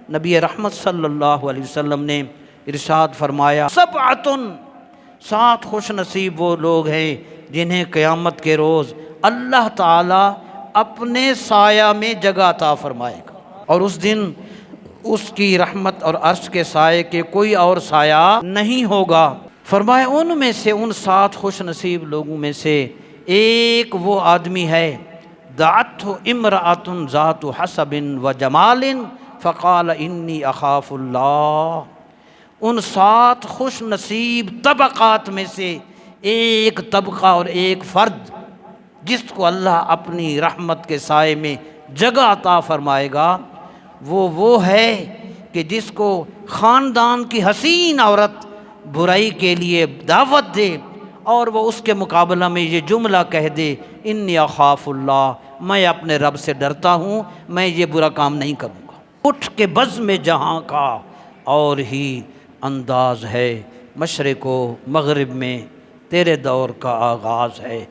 نبی رحمت صلی اللہ علیہ وسلم نے ارشاد فرمایا، سبعتن، 7 خوش نصیب وہ لوگ ہیں جنہیں قیامت کے روز اللہ تعالیٰ اپنے سایہ میں جگہ عطا فرمائے گا، اور اس دن اس کی رحمت اور عرش کے سائے کے کوئی اور سایہ نہیں ہوگا۔ فرمایا ان میں سے، ان 7 خوش نصیب لوگوں میں سے ایک وہ آدمی ہے، دعته امرأۃ ذات حسب و جمال فقال انی اخاف اللہ۔ ان 7 خوش نصیب طبقات میں سے ایک طبقہ اور ایک فرد جس کو اللہ اپنی رحمت کے سائے میں جگہ عطا فرمائے گا، وہ ہے کہ جس کو خاندان کی حسین عورت برائی کے لیے دعوت دے اور وہ اس کے مقابلہ میں یہ جملہ کہہ دے، انی اخاف اللہ، میں اپنے رب سے ڈرتا ہوں، میں یہ برا کام نہیں کروں گا۔ اٹھ کے بزم جہاں کا اور ہی انداز ہے، مشرق و مغرب میں تیرے دور کا آغاز ہے۔